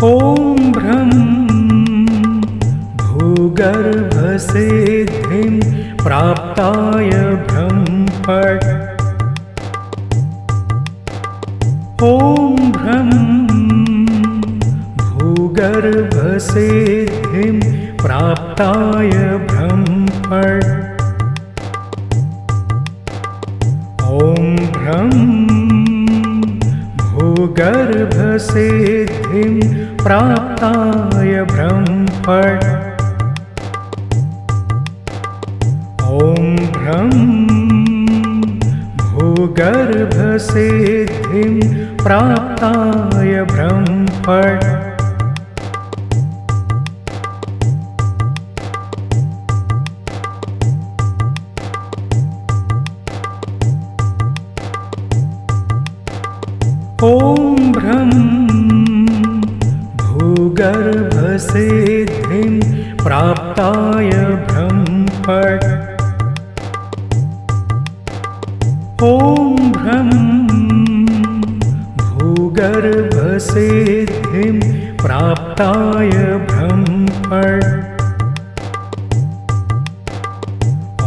ॐ भ्रं भूगर्भसिद्धिं प्राप्ताय भ्रं फट्। ॐ भ्रं भूगर्भसिद्धिं प्राप्ताय भ्रं फट्। ॐ भ्रं भूगर्भसिद्धिं प्राप्ताय भ्रं फट्। ॐ भ्रं भूगर्भसिद्धिं प्राप्ताय भ्रं फट्। ॐ भ्रं भूगर्भसिद्धिं प्राप्ताय भ्रं फट्। ॐ भ्रं भूगर्भसिद्धिं प्राप्ताय भ्रं फट्। ॐ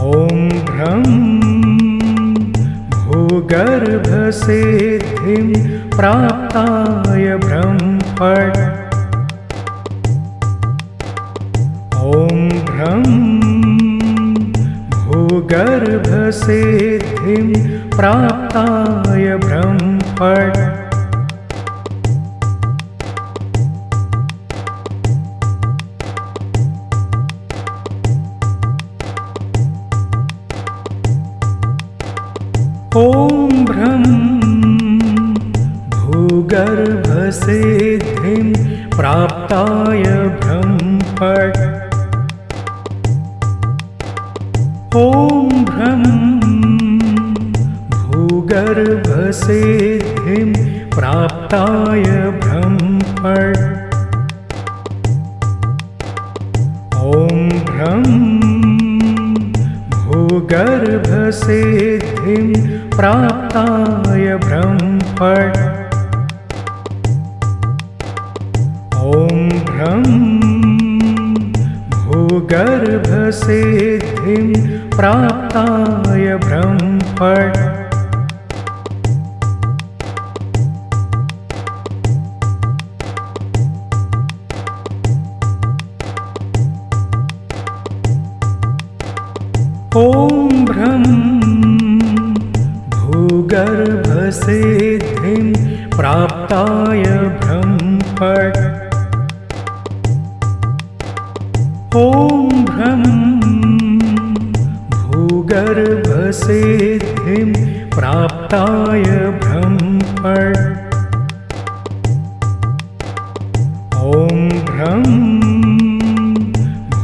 भ्रं भूगर्भसिद्धिं प्राप्ताय भ्रं फट्। ॐ भ्रं भूगर्भसिद्धिं प्राप्ताय भ्रं फट्। ॐ भ्रं भूगर्भसिद्धिं प्राप्ताय भ्रं फट्। ॐ भ्रं भूगर्भसिद्धिं प्राप्ताय भ्रं फट्। ॐ भ्रं भूगर्भसिद्धिं प्राप्ताय भ्रं फट्। ॐ भ्रं भूगर्भसिद्धिं प्राप्ताय भ्रं फट्। ॐ भ्रं भूगर्भसिद्धिं प्राप्ताय भ्रं फट्। ॐ भ्रं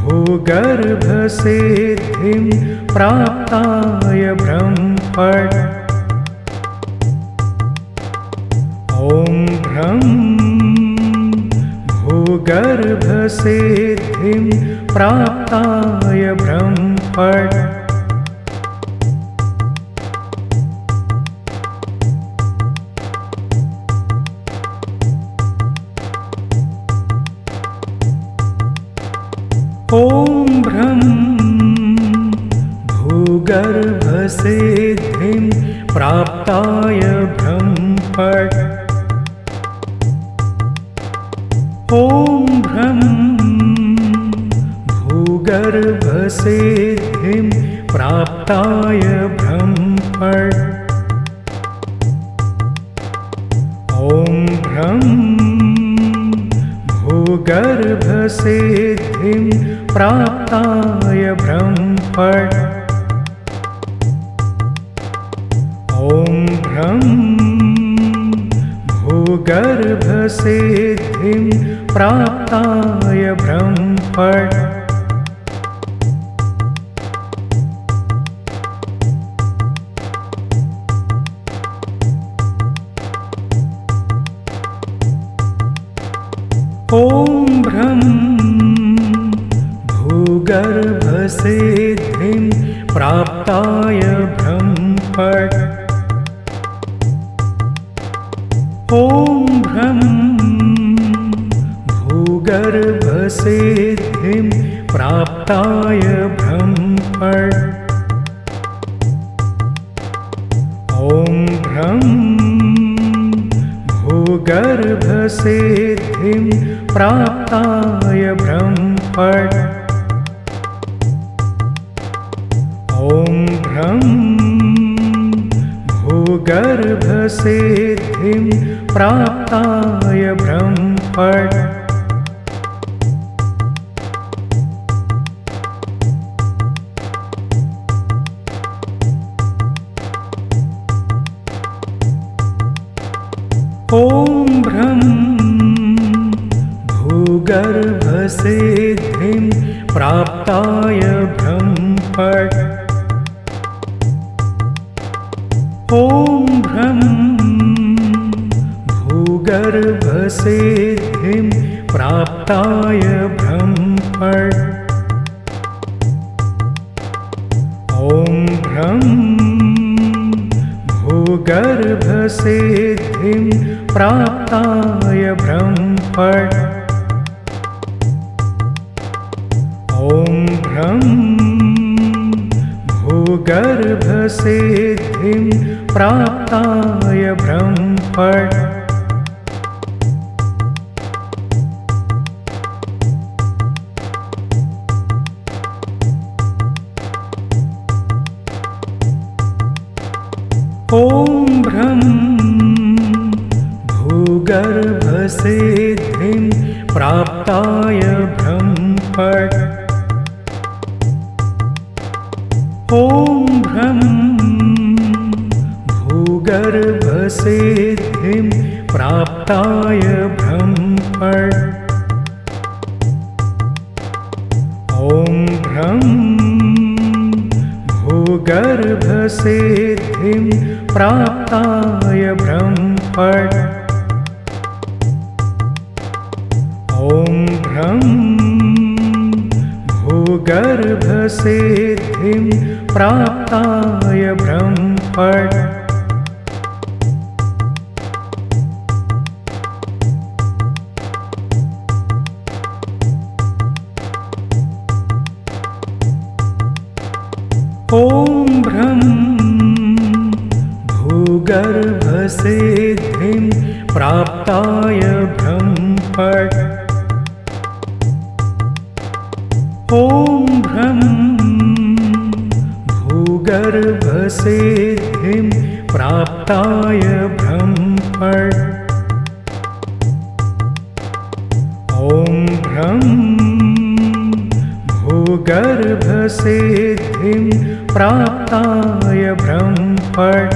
भूगर्भसिद्धिं प्राप्ताय भ्रं फट्। ॐ भ्रं भूगर्भसिद्धिं प्राप्ताय भ्रं फट्। ॐ भ्रं भूगर्भसिद्धिं प्राप्ताय भ्रं फट्। ॐ भ्रं भूगर्भसिद्धिं प्राप्ताय भ्रं फट्। ॐ भ्रं भूगर्भसिद्धिं प्राप्ताय भ्रं फट्। ॐ भ्रं भूगर्भसिद्धिं प्राप्ताय भ्रं फट्। ॐ भ्रं भूगर्भसिद्धिं प्राप्ताय भ्रं फट्। ॐ भ्रं भूगर्भसिद्धिं प्राप्ताय भ्रं फट्। ॐ भ्रं भूगर्भसिद्धिं प्राप्ताय ब्रह्मफट्। ॐ भ्रं भूगर्भसिद्धिं प्राप्ताय ब्रह्मफट्। ॐ भ्रं भूगर्भसिद्धिं प्राप्ताय ब्रह्मफट्। ॐ भ्रं भूगर्भसिद्धिं प्राप्ताय ब्रह्मफट्। ॐ भ्रं भूगर्भसिद्धिं प्राप्ताय ब्रह्मफट्। ॐ भ्रं भूगर्भसिद्धिं प्राप्ताय ब्रह्मफट्। ॐ भ्रं भूगर्भसिद्धिं प्राप्ताय ब्रह्मफट्। ॐ भ्रं भूगर्भसिद्धिं प्राप्ताय ब्रह्मफट्। ॐ भ्रं भूगर्भसिद्धिं प्राप्ताय ब्रह्मफट्। ॐ भ्रं भूगर्भसिद्धिं प्राप्ताय ब्रह्मफट्। ॐ भ्रं भूगर्भसिद्धिं प्राप्ताय ब्रह्मफट्। ॐ भ्रं भूगर्भसिद्धिं प्राप्ताय ब्रह्मफट्। ॐ भ्रं भूगर्भसिद्धिं प्राप्ताय ब्रह्मफट्।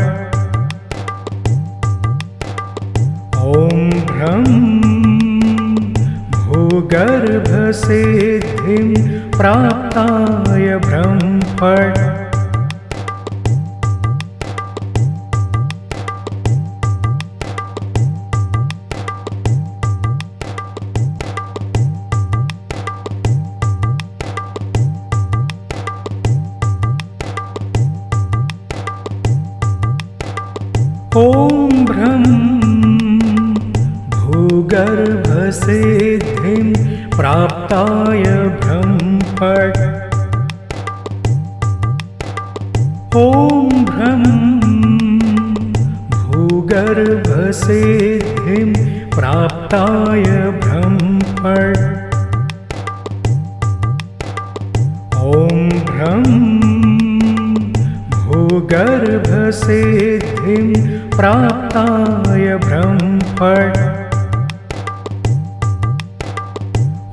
ॐ भ्रं भूगर्भसिद्धिं प्राप्ताय ब्रह्मफट्। ॐ भ्रं भूगर्भसिद्धिं प्राप्ताय ब्रह्मफट्। ॐ भ्रं भूगर्भसिद्धिं प्राप्ताय ब्रह्मफट्। ॐ भ्रं भूगर्भसिद्धिं प्राप्ताय ब्रह्मफट्। ॐ भ्रं भूगर्भसिद्धिं प्राप्ताय ब्रह्मफट्।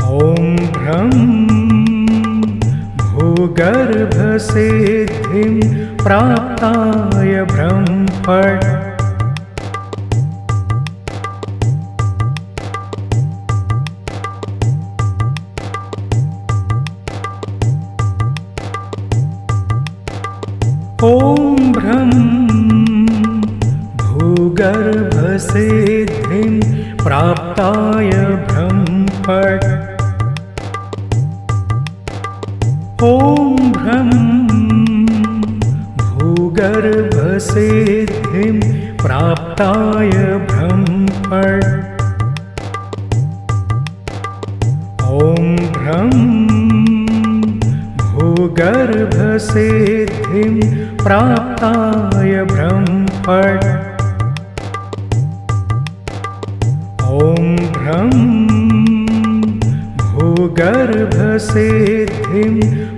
ॐ भ्रं भूगर्भसिद्धिं प्राप्ताय ब्रह्मफट्। ॐ भ्रं भूगर्भसिद्धिं प्राप्ताय ब्रह्मफट्। ॐ भ्रं भूगर्भसिद्धिं प्राप्ताय ब्रह्मफट्। ॐ भूगर्भसिद्धिं प्राप्ताय ब्रह्मफट्। ॐ भ्रं भूगर्भसिद्धिं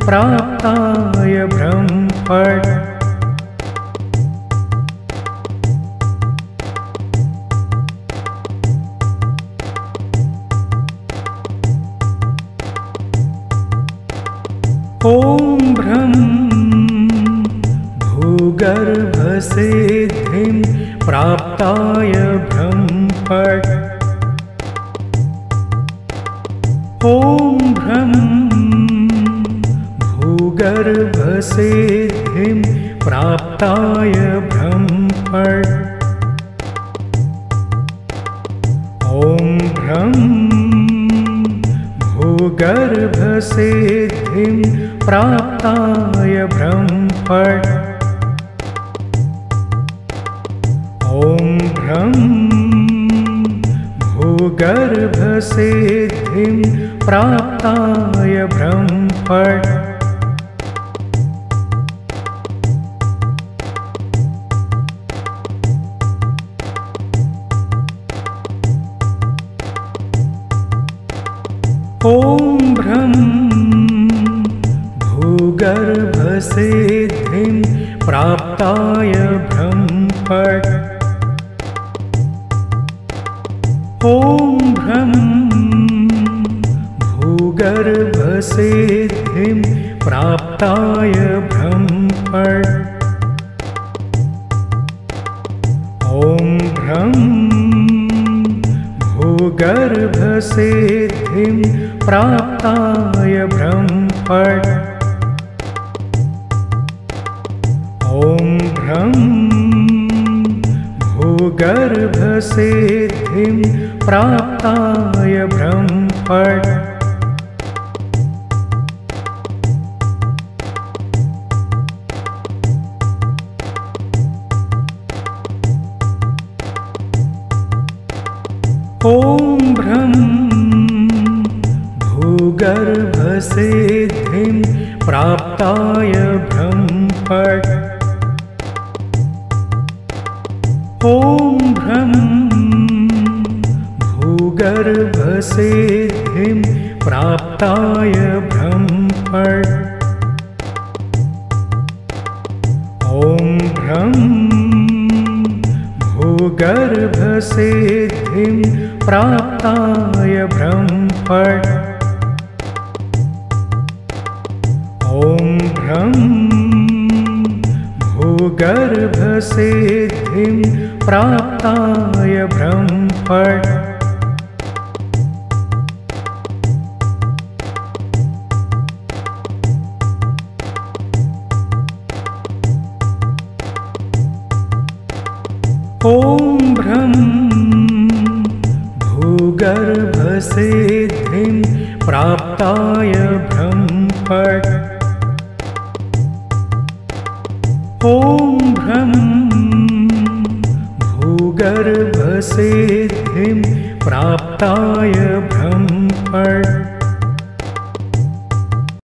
प्राप्ताय ब्रह्मफट्। ॐ भ्रं भूगर्भसिद्धिं प्राप्ताय ब्रह्मफट्। ॐ भ्रं भूगर्भसिद्धिं प्राप्ताय ब्रह्मफट्। ॐ भ्रं भूगर्भसिद्धिं प्राप्ताय ब्रह्मफट्। ॐ भ्रं भूगर्भसिद्धिं प्राप्ताय ब्रह्मफट्। ॐ भ्रं भूगर्भसिद्धिं प्राप्ताय ब्रह्मफट्। ॐ भ्रं भूगर्भसिद्धिं प्राप्ताय ब्रह्मफट्। ॐ भ्रं भूगर्भसिद्धिं प्राप्ताय ब्रह्मफट्। ॐ भ्रं भूगर्भसिद्धिं प्राप्ताय ब्रह्मफट्। ॐ भ्रं भूगर्भसिद्धिं प्राप्ताय ब्रह्मफट्। ॐ भ्रं भूगर्भसिद्धिं प्राप्ताय ब्रह्मफट्। ॐ भ्रं भूगर्भसिद्धिं प्राप्ताय ब्रह्मफट्। ॐ भ्रं भूगर्भसिद्धिं प्राप्ताय ब्रह्मफट्। ॐ भ्रं भूगर्भसिद्धिं प्राप्ताय ब्रह्मफट्। ॐ भ्रं भूगर्भसिद्धिं प्राप्ताय